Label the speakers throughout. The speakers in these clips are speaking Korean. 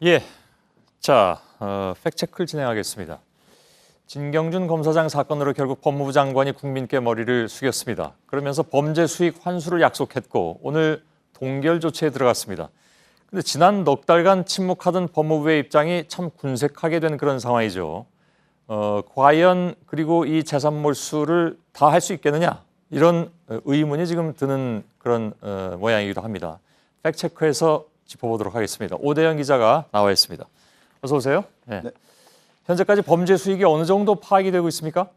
Speaker 1: 예, 자, 팩트체크를 진행하겠습니다. 진경준 검사장 사건으로 결국 법무부 장관이 국민께 머리를 숙였습니다. 그러면서 범죄 수익 환수를 약속했고 오늘 동결 조치에 들어갔습니다. 근데 지난 넉 달간 침묵하던 법무부의 입장이 참 군색하게 된 그런 상황이죠. 과연 그리고 이 재산 몰수를 다 할 수 있겠느냐 이런 의문이 지금 드는 그런 모양이기도 합니다. 팩트체크에서 짚어보도록 하겠습니다. 오대영 기자가 나와 있습니다. 어서 오세요. 네.
Speaker 2: 네.
Speaker 1: 현재까지 범죄 수익이 어느 정도 파악이 되고 있습니까?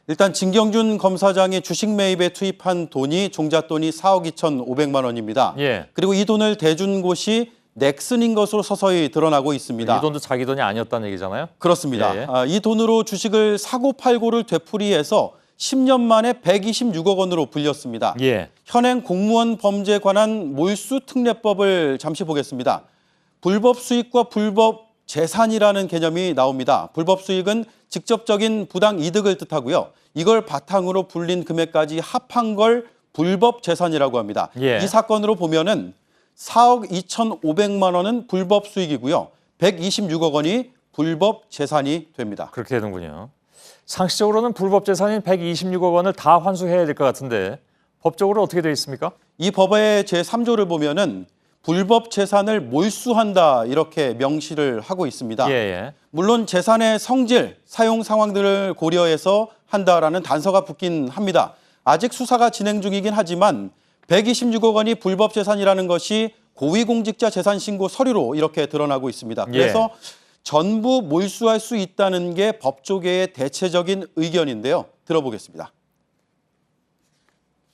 Speaker 2: 일단 진경준 검사장이 주식 매입에 투입한 돈이 종잣돈이 4억 2,500만 원입니다.
Speaker 1: 예.
Speaker 2: 그리고 이 돈을 대준 곳이 넥슨인 것으로 서서히 드러나고 있습니다.
Speaker 1: 이 돈도 자기 돈이 아니었다는 얘기잖아요.
Speaker 2: 그렇습니다.
Speaker 1: 예.
Speaker 2: 이 돈으로 주식을 사고 팔고를 되풀이해서 10년 만에 126억 원으로 불렸습니다.
Speaker 1: 예.
Speaker 2: 현행 공무원 범죄에 관한 몰수 특례법을 잠시 보겠습니다. 불법 수익과 불법 재산이라는 개념이 나옵니다. 불법 수익은 직접적인 부당 이득을 뜻하고요. 이걸 바탕으로 불린 금액까지 합한 걸 불법 재산이라고 합니다.
Speaker 1: 예.
Speaker 2: 이 사건으로 보면은 4억 2,500만 원은 불법 수익이고요. 126억 원이 불법 재산이 됩니다.
Speaker 1: 그렇게 되는군요. 상식적으로는 불법 재산인 126억 원을 다 환수해야 될 것 같은데 법적으로 어떻게 되어 있습니까?
Speaker 2: 이 법의 제3조를 보면은 불법 재산을 몰수한다 이렇게 명시를 하고 있습니다.
Speaker 1: 예.
Speaker 2: 물론 재산의 성질, 사용 상황들을 고려해서 한다라는 단서가 붙긴 합니다. 아직 수사가 진행 중이긴 하지만 126억 원이 불법 재산이라는 것이 고위공직자 재산신고 서류로 이렇게 드러나고 있습니다. 그래서 전부 몰수할 수 있다는 게 법조계의 대체적인 의견인데요. 들어보겠습니다.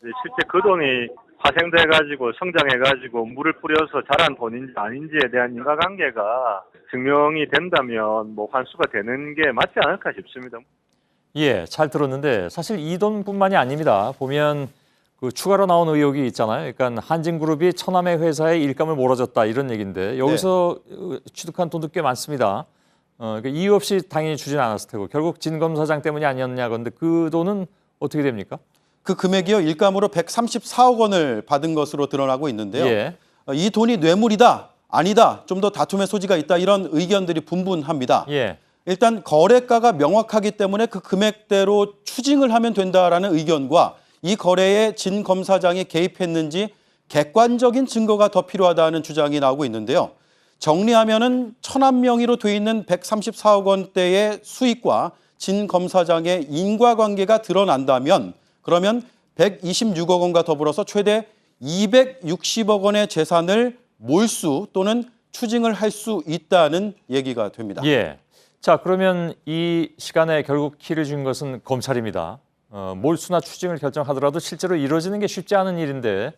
Speaker 3: 실제 그 돈이 파생돼가지고 성장해가지고 물을 뿌려서 자란 돈인지 아닌지에 대한 인과관계가 증명이 된다면 뭐 환수가 되는 게 맞지 않을까 싶습니다.
Speaker 1: 예, 잘 들었는데 사실 이 돈뿐만이 아닙니다. 보면 그 추가로 나온 의혹이 있잖아요. 그러니까 한진그룹이 처남의 회사에 일감을 몰아줬다 이런 얘기인데 여기서 취득한 돈도 꽤 많습니다. 그러니까 이유 없이 당연히 주진 않았을 테고 결국 진 검사장 때문이 아니었냐 건데 그 돈은 어떻게 됩니까?
Speaker 2: 그 금액이요. 일감으로 134억 원을 받은 것으로 드러나고 있는데요.
Speaker 1: 예.
Speaker 2: 이 돈이 뇌물이다, 아니다, 좀 더 다툼의 소지가 있다 이런 의견들이 분분합니다.
Speaker 1: 예.
Speaker 2: 일단 거래가가 명확하기 때문에 그 금액대로 추징을 하면 된다라는 의견과 이 거래에 진 검사장이 개입했는지 객관적인 증거가 더 필요하다는 주장이 나오고 있는데요. 정리하면은 천안 명의로 돼 있는 134억 원대의 수익과 진 검사장의 인과관계가 드러난다면 그러면 126억 원과 더불어서 최대 260억 원의 재산을 몰수 또는 추징을 할 수 있다는 얘기가 됩니다.
Speaker 1: 예. 자, 그러면 이 시간에 결국 키를 준 것은 검찰입니다. 몰수나 추징을 결정하더라도 실제로 이루어지는 게 쉽지 않은 일인데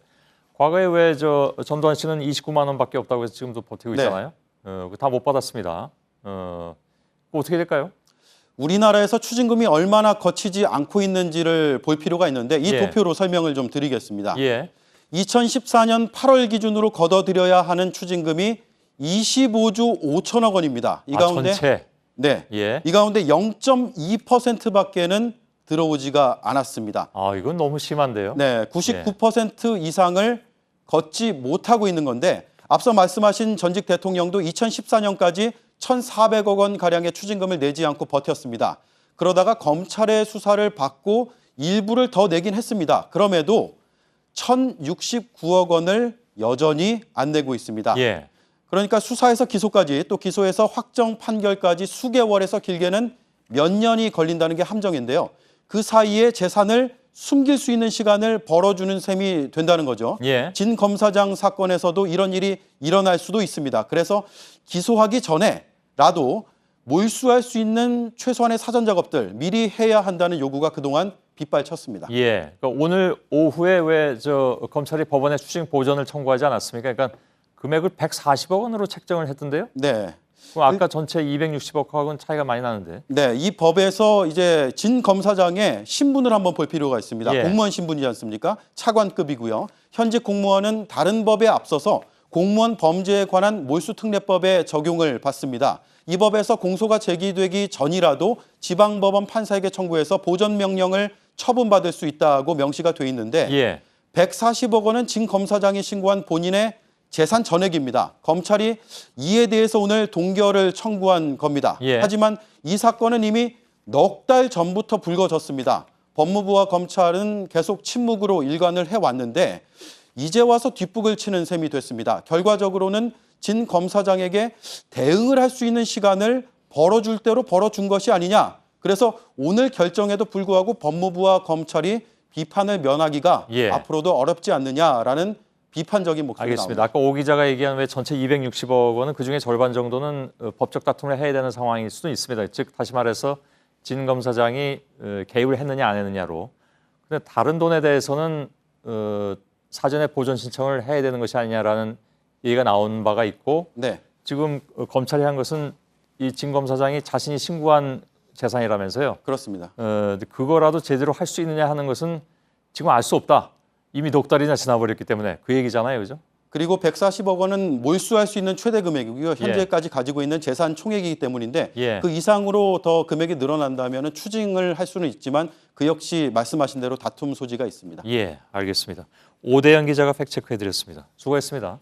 Speaker 1: 과거에 왜 전두환 씨는 29만 원밖에 없다고 해서 지금도 버티고 있잖아요. 다 못 받았습니다. 어떻게 될까요?
Speaker 2: 우리나라에서 추징금이 얼마나 거치지 않고 있는지를 볼 필요가 있는데 이 도표로 설명을 좀 드리겠습니다. 2014년 8월 기준으로 걷어들여야 하는 추징금이 25조 5천억 원입니다. 이 가운데
Speaker 1: 전체?
Speaker 2: 네, 이 가운데 0.2%밖에는 들어오지가 않았습니다.
Speaker 1: 이건 너무 심한데요.
Speaker 2: 네, 99% 이상을 걷지 못하고 있는 건데 앞서 말씀하신 전직 대통령도 2014년까지 1,400억 원 가량의 추징금을 내지 않고 버텼습니다. 그러다가 검찰의 수사를 받고 일부를 더 내긴 했습니다. 그럼에도 1,069억 원을 여전히 안 내고 있습니다. 그러니까 수사에서 기소까지 또 기소에서 확정 판결까지 수개월에서 길게는 몇 년이 걸린다는 게 함정인데요. 그 사이에 재산을 숨길 수 있는 시간을 벌어주는 셈이 된다는 거죠. 진 검사장 사건에서도 이런 일이 일어날 수도 있습니다. 그래서 기소하기 전에라도 몰수할 수 있는 최소한의 사전 작업들 미리 해야 한다는 요구가 그동안 빗발쳤습니다.
Speaker 1: 그러니까 오늘 오후에 왜 검찰이 법원에 추징 보전을 청구하지 않았습니까? 그러니까 금액을 140억 원으로 책정을 했던데요.
Speaker 2: 네.
Speaker 1: 그럼 아까 전체 260억하고는 차이가 많이 나는데.
Speaker 2: 네, 이 법에서 이제 진 검사장의 신분을 한번 볼 필요가 있습니다. 공무원 신분이지 않습니까? 차관급이고요. 현직 공무원은 다른 법에 앞서서 공무원 범죄에 관한 몰수특례법에 적용을 받습니다. 이 법에서 공소가 제기되기 전이라도 지방법원 판사에게 청구해서 보전명령을 처분받을 수 있다고 명시가 돼 있는데 140억 원은 진 검사장이 신고한 본인의 재산 전액입니다. 검찰이 이에 대해서 오늘 동결을 청구한 겁니다.
Speaker 1: 예.
Speaker 2: 하지만 이 사건은 이미 넉 달 전부터 불거졌습니다. 법무부와 검찰은 계속 침묵으로 일관을 해왔는데 이제 와서 뒷북을 치는 셈이 됐습니다. 결과적으로는 진 검사장에게 대응을 할 수 있는 시간을 벌어줄 대로 벌어준 것이 아니냐. 그래서 오늘 결정에도 불구하고 법무부와 검찰이 비판을 면하기가
Speaker 1: 예.
Speaker 2: 앞으로도 어렵지 않느냐라는 비판적인 목소리가
Speaker 1: 알겠습니다.
Speaker 2: 나옵니다.
Speaker 1: 아까 오 기자가 얘기한 왜 전체 260억 원은 그중에 절반 정도는 법적 다툼을 해야 되는 상황일 수도 있습니다. 즉 다시 말해서 진 검사장이 개입을 했느냐 안 했느냐로. 근데 다른 돈에 대해서는 사전에 보전 신청을 해야 되는 것이 아니냐라는 얘기가 나온 바가 있고
Speaker 2: 네,
Speaker 1: 지금 검찰이 한 것은 이 진 검사장이 자신이 신고한 재산이라면서요.
Speaker 2: 그렇습니다.
Speaker 1: 그거라도 제대로 할 수 있느냐 하는 것은 지금 알 수 없다. 이미 넉 달이나 지나버렸기 때문에 그 얘기잖아요, 그죠?
Speaker 2: 그리고 140억 원은 몰수할 수 있는 최대 금액이고요.
Speaker 1: 예.
Speaker 2: 현재까지 가지고 있는 재산 총액이기 때문인데
Speaker 1: 예.
Speaker 2: 그 이상으로 더 금액이 늘어난다면 추징을 할 수는 있지만 그 역시 말씀하신 대로 다툼 소지가 있습니다.
Speaker 1: 예, 알겠습니다. 오대영 기자가 팩체크해드렸습니다. 수고했습니다.